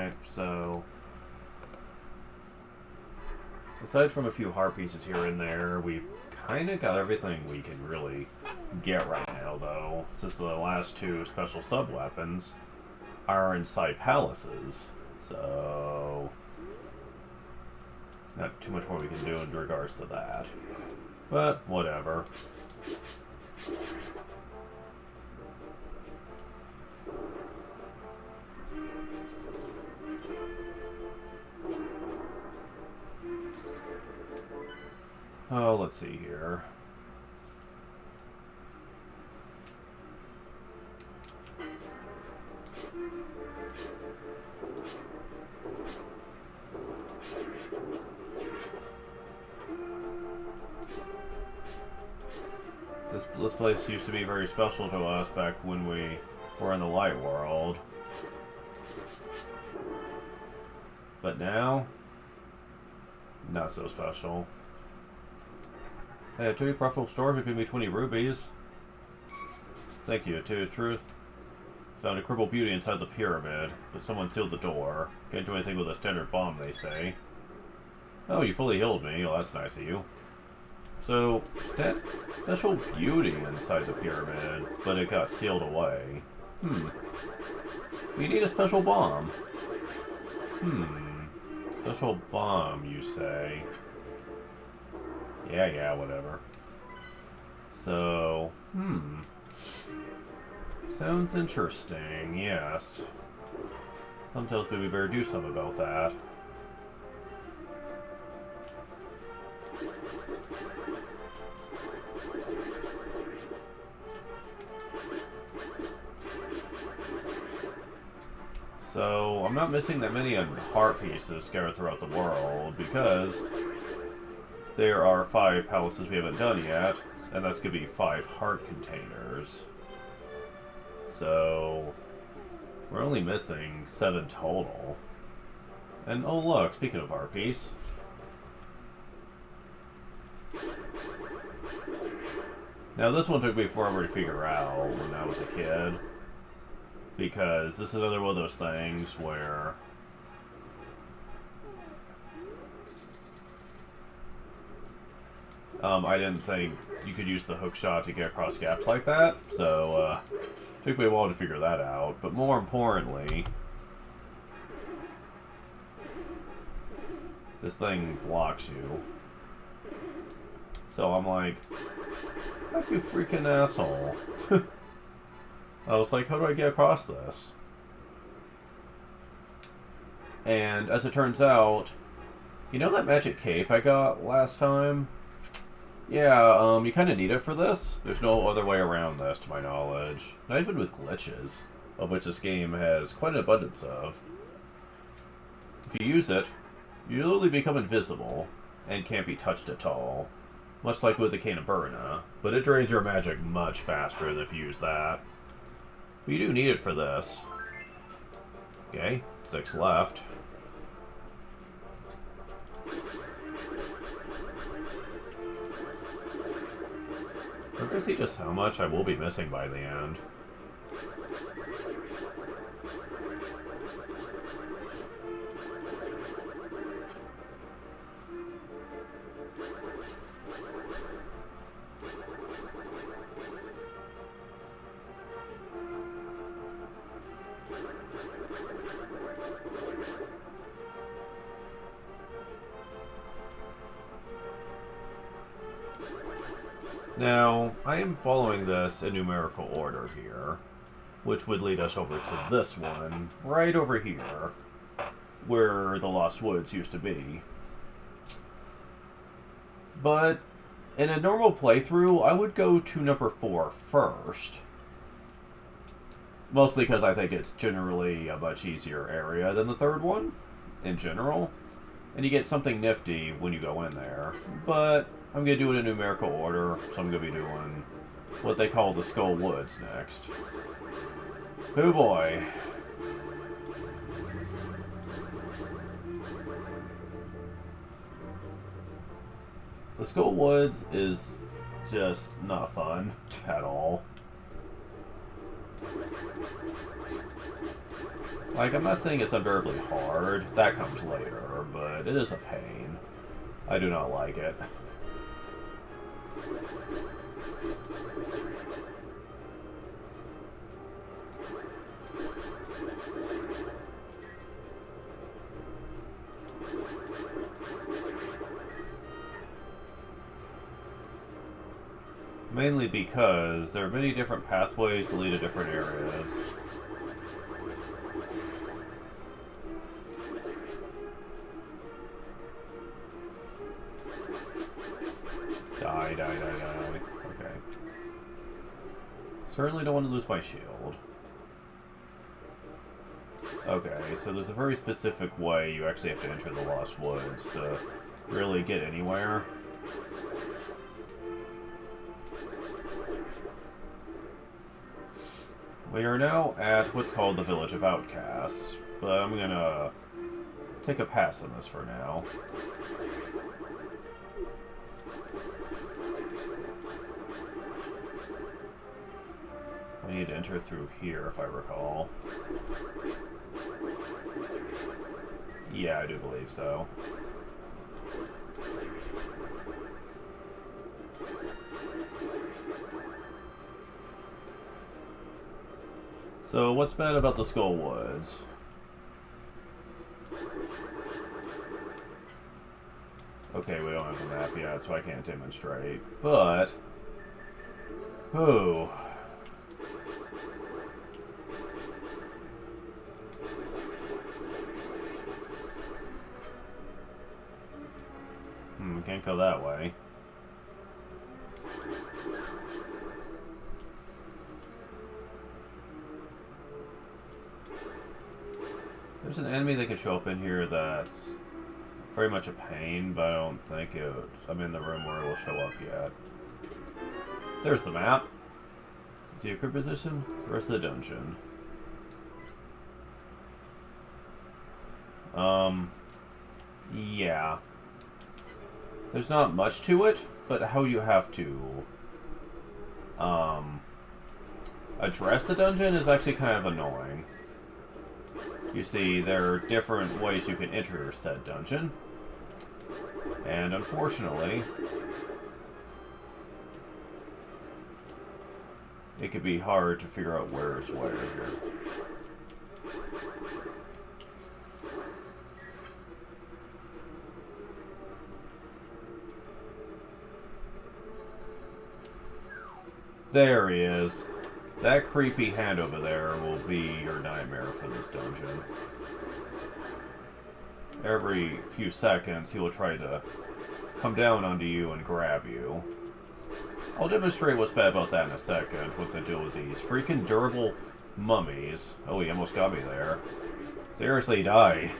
Alright, so... aside from a few heart pieces here and there, we've kind of got everything we can really get right now, though, since the last two special sub-weapons are inside palaces. So... not too much more we can do in regards to that. But, whatever. Oh, let's see here. This place used to be very special to us back when we were in the light world. But now, not so special. Hey, 2 profitable stores would give me 20 rubies. Thank you. To tell you the truth, found a crippled beauty inside the pyramid, but someone sealed the door. Can't do anything with a standard bomb, they say. Oh, you fully healed me. Well, that's nice of you. So, that special beauty inside the pyramid, but it got sealed away. You need a special bomb. Special bomb, you say? Yeah, whatever. So, sounds interesting, yes. Some tells me we better do something about that. So, I'm not missing that many heart pieces scattered throughout the world, because there are 5 palaces we haven't done yet, and that's going to be 5 heart containers. So, we're only missing 7 total. And oh look, speaking of heart piece. Now this one took me forever to figure out when I was a kid. Because this is another one of those things where I didn't think you could use the hook shot to get across gaps like that, so it took me a while to figure that out. But more importantly, this thing blocks you. So I'm like, fuck you freaking asshole. I was like, how do I get across this? And as it turns out, you know that magic cape I got last time? Yeah, you kind of need it for this. There's no other way around this, to my knowledge. Not even with glitches, of which this game has quite an abundance of. If you use it, you literally become invisible, and can't be touched at all. Much like with the Cane of Burna, but it drains your magic much faster than if you use that. But you do need it for this. Okay, 6 left. I'm gonna see just how much I will be missing by the end. Now, I am following this in numerical order here, which would lead us over to this one, right over here, where the Lost Woods used to be. But, in a normal playthrough, I would go to number 4 first. Mostly because I think it's generally a much easier area than the third one, in general. And you get something nifty when you go in there, but I'm going to do it in numerical order, so I'm going to be doing what they call the Skull Woods next. Oh boy. The Skull Woods is just not fun at all. Like, I'm not saying it's unbearably hard. That comes later, but it is a pain. I do not like it. Mainly because there are many different pathways that lead to different areas. Die, die, die, die. Okay. Certainly don't want to lose my shield. Okay, so there's a very specific way you actually have to enter the Lost Woods to really get anywhere. We are now at what's called the Village of Outcasts, but I'm gonna take a pass on this for now. I need to enter through here, if I recall. Yeah, I do believe so. So, what's bad about the Skull Woods? Okay, we don't have the map yet, so I can't demonstrate. But... oh... can't go that way. There's an enemy that could show up in here that's very much a pain, but I don't think I'm in the room where it will show up yet. There's the map. See your current position? Rest of the dungeon. Yeah. There's not much to it, but how you have to address the dungeon is actually kind of annoying. You see, there are different ways you can enter said dungeon, and unfortunately, it could be hard to figure out where is where here. There he is. That creepy hand over there will be your nightmare for this dungeon. Every few seconds, he will try to come down onto you and grab you. I'll demonstrate what's bad about that in a second, once I deal with these freaking durable mummies. Oh, he almost got me there. Seriously, die.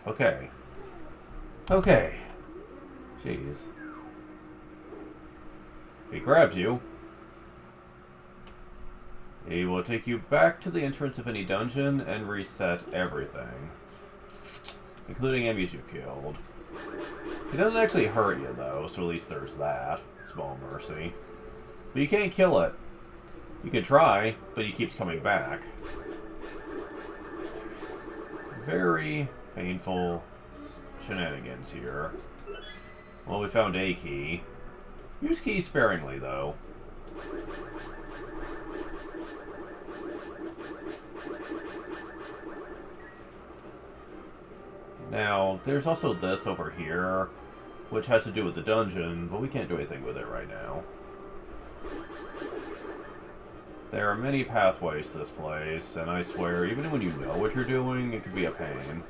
Okay. Okay. Jeez. If he grabs you, he will take you back to the entrance of any dungeon and reset everything, including enemies you've killed. He doesn't actually hurt you, though, so at least there's that. Small mercy. But you can't kill it. You can try, but he keeps coming back. Very painful shenanigans here. Well, we found a key. Use keys sparingly, though. Now, there's also this over here, which has to do with the dungeon, but we can't do anything with it right now. There are many pathways to this place, and I swear, even when you know what you're doing, it can be a pain.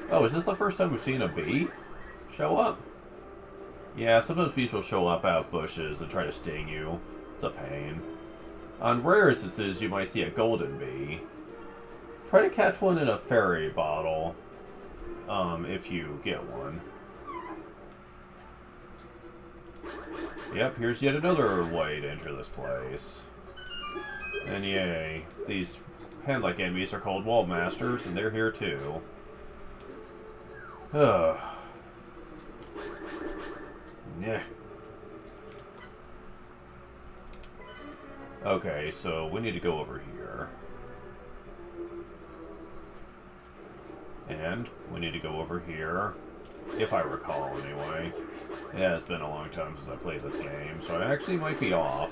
Oh, is this the first time we've seen a bee show up? Yeah, sometimes bees will show up out of bushes and try to sting you. It's a pain. On rare instances, you might see a golden bee. Try to catch one in a fairy bottle, if you get one. Yep, here's yet another way to enter this place. And yay, these hand-like enemies are called wallmasters, and they're here too. Ugh. Yeah. Okay, so we need to go over here. And we need to go over here, if I recall anyway. It has been a long time since I played this game, so I actually might be off.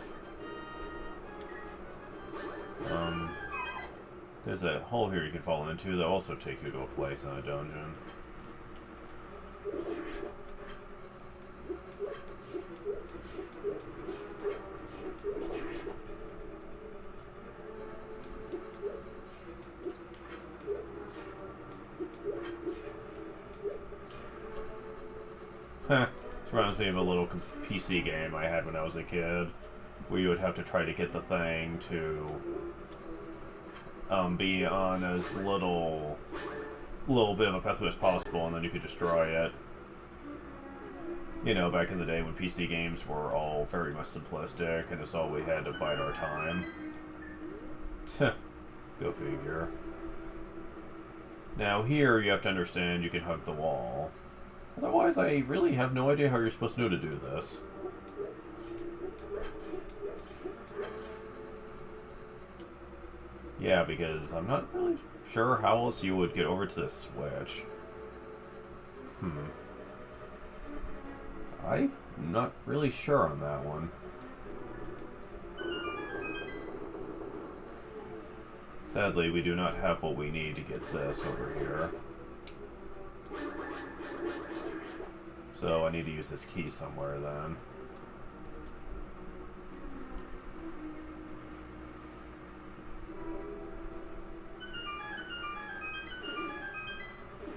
There's a hole here you can fall into that'll also take you to a place in a dungeon. Heh. This reminds me of a little PC game I had when I was a kid, where you would have to try to get the thing to be on as little bit of a pathway as possible, and then you could destroy it. You know, back in the day when PC games were all very much simplistic, and it's all we had to bide our time. Go figure. Now here, you have to understand you can hug the wall. Otherwise, I really have no idea how you're supposed to know to do this. Yeah, because I'm not really sure how else you would get over to this switch. I'm not really sure on that one. Sadly, we do not have what we need to get this over here. So I need to use this key somewhere then.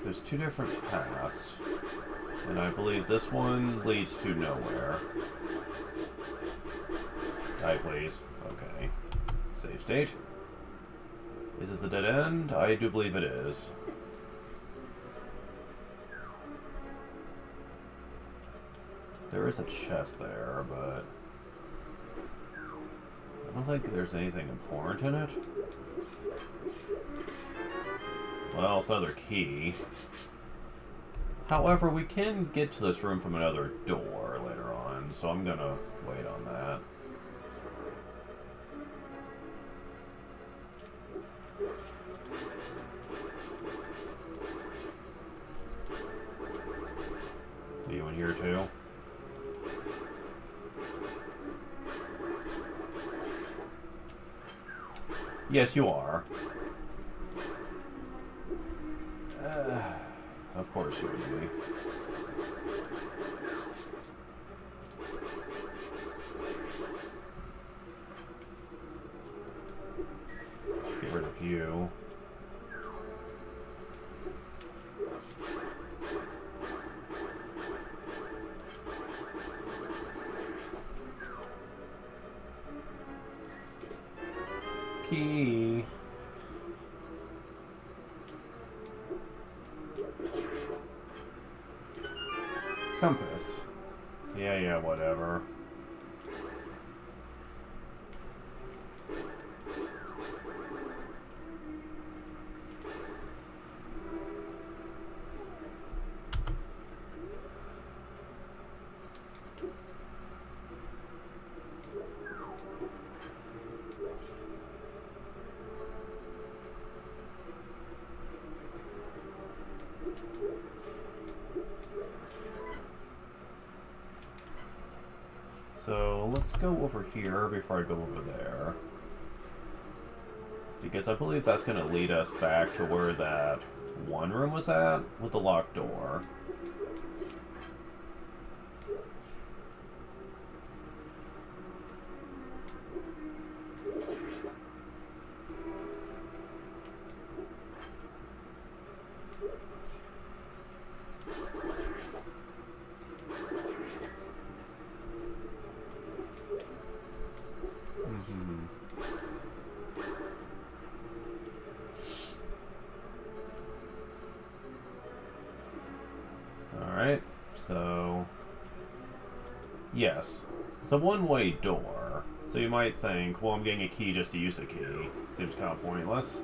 There's two different paths, and I believe this one leads to nowhere. Die, please. Okay. Save state. Is this a dead end? I do believe it is. There is a chest there, but I don't think there's anything important in it. Well, it's another key. However, we can get to this room from another door later on, so I'm gonna wait on that. Are you in here too? Yes, you are. Of course you would be. Get rid of you. Key. Compass. Yeah, whatever. So let's go over here before I go over there. Because I believe that's going to lead us back to where that one room was at, with the locked door. Alright, so yes, it's a one-way door, so you might think, well, I'm getting a key just to use a key. Seems kind of pointless.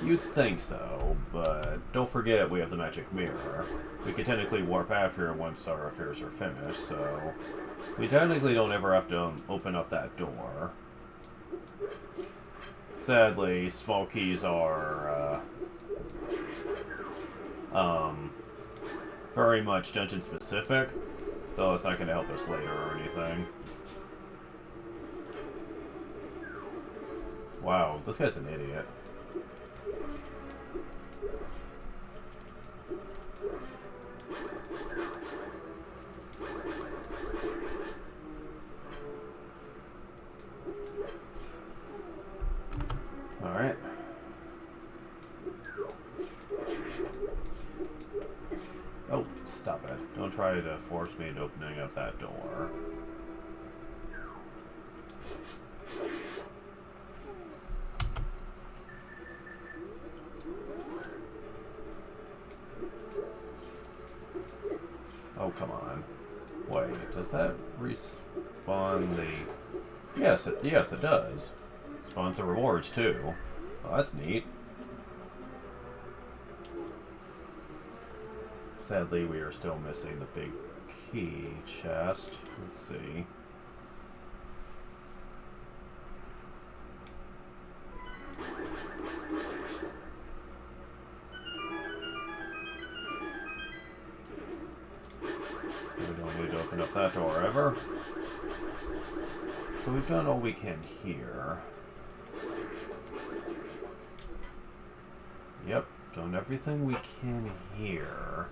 You'd think so, but don't forget we have the magic mirror. We can technically warp out here once our affairs are finished, so we technically don't ever have to open up that door. Sadly, small keys are um, very much dungeon specific, so it's not going to help us later or anything. Wow, this guy's an idiot. Alright. Oh, stop it. Don't try to force me into opening up that door. Oh, come on. Wait, does that respawn the... Yes, it does. Spawns the rewards, too. Oh, that's neat. Sadly, we are still missing the big key chest. Let's see. We don't need to open up that door ever. So we've done all we can here. Yep, done everything we can here.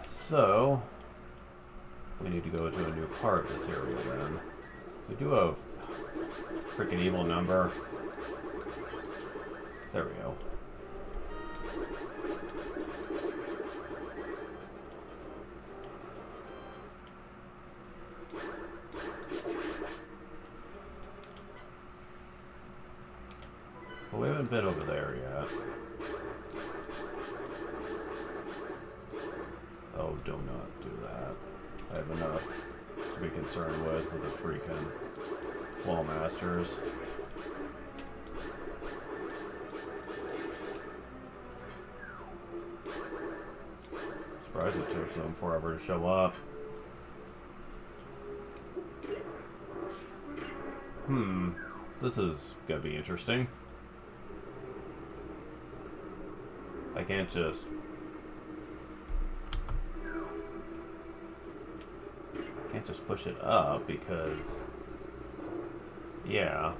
So we need to go to a new part of this area then. We do have freaking evil number. There we go. Well, we haven't been over there yet. Oh, do not do that. I have enough to be concerned with the freaking wallmasters. Surprised it took them forever to show up. This is gonna be interesting. I can't just... push it up because... Yeah.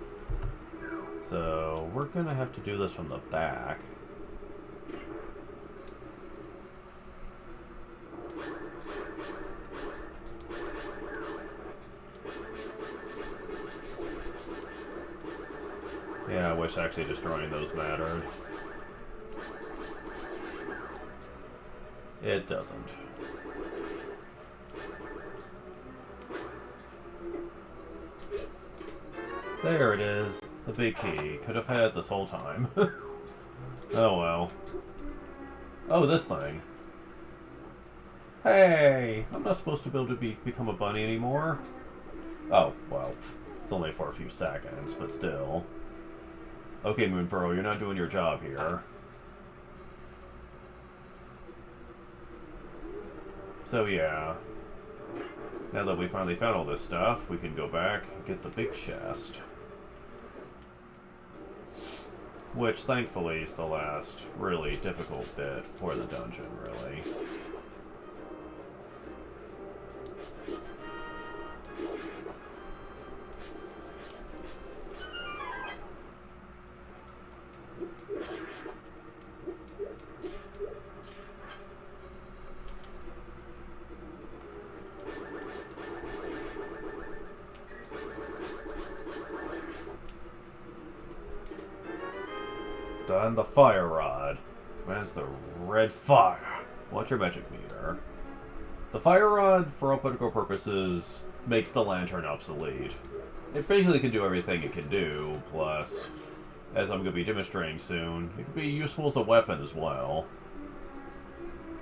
So, we're gonna have to do this from the back. Yeah, I wish actually destroying those mattered. It doesn't. There it is. The big key. Could have had this whole time. Oh well. Oh, this thing. Hey! I'm not supposed to be able to become a bunny anymore. Oh, well. It's only for a few seconds, but still. Okay, Moonpearl, you're not doing your job here. So yeah. Now that we finally found all this stuff, we can go back and get the big chest. Which, thankfully, is the last really difficult bit for the dungeon, really. Done the fire rod. Commands the red fire. Watch your magic meter. The fire rod, for all practical purposes, makes the lantern obsolete. It basically can do everything it can do, plus, as I'm going to be demonstrating soon, it can be useful as a weapon as well.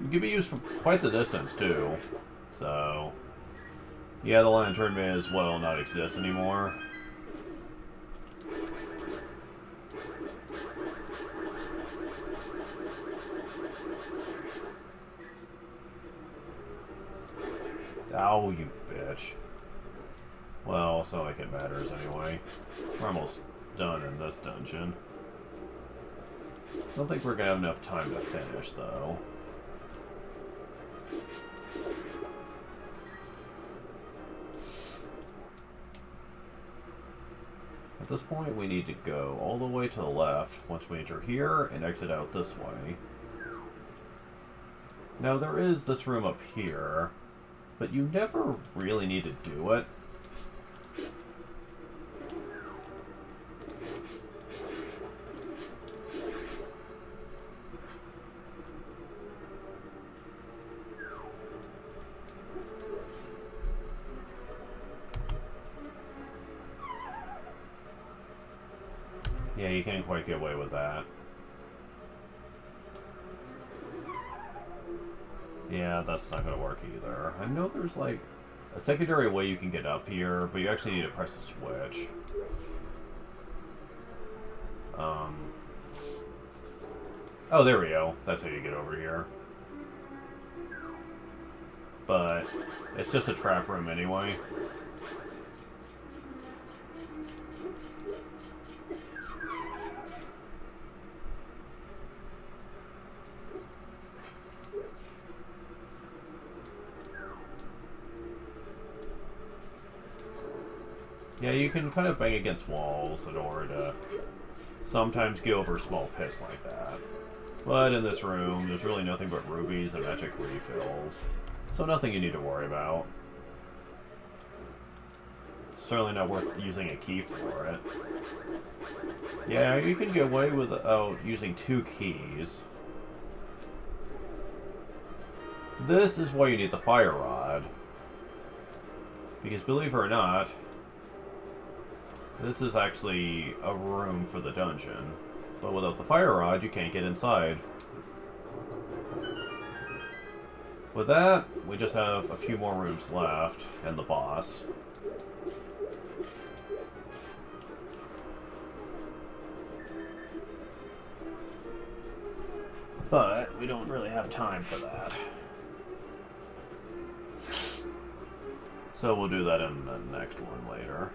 It can be used from quite the distance, too. So, yeah, the lantern may as well not exist anymore. Oh, you bitch. Well, it's not like it matters anyway. We're almost done in this dungeon. I don't think we're going to have enough time to finish, though. At this point, we need to go all the way to the left once we enter here and exit out this way. Now, there is this room up here, but you never really need to do it. Yeah, you can't quite get away with that. Yeah, that's not going to work either. I know there's like a secondary way you can get up here, but you actually need to press the switch. Oh, there we go. That's how you get over here. But it's just a trap room anyway. Yeah, you can kind of bang against walls in order to sometimes get over small pits like that. But in this room, there's really nothing but rubies and magic refills. So nothing you need to worry about. Certainly not worth using a key for it. Yeah, you can get away without using 2 keys. This is why you need the fire rod. Because believe it or not, this is actually a room for the dungeon. But without the fire rod, you can't get inside. With that, we just have a few more rooms left, and the boss. But we don't really have time for that. So we'll do that in the next one later.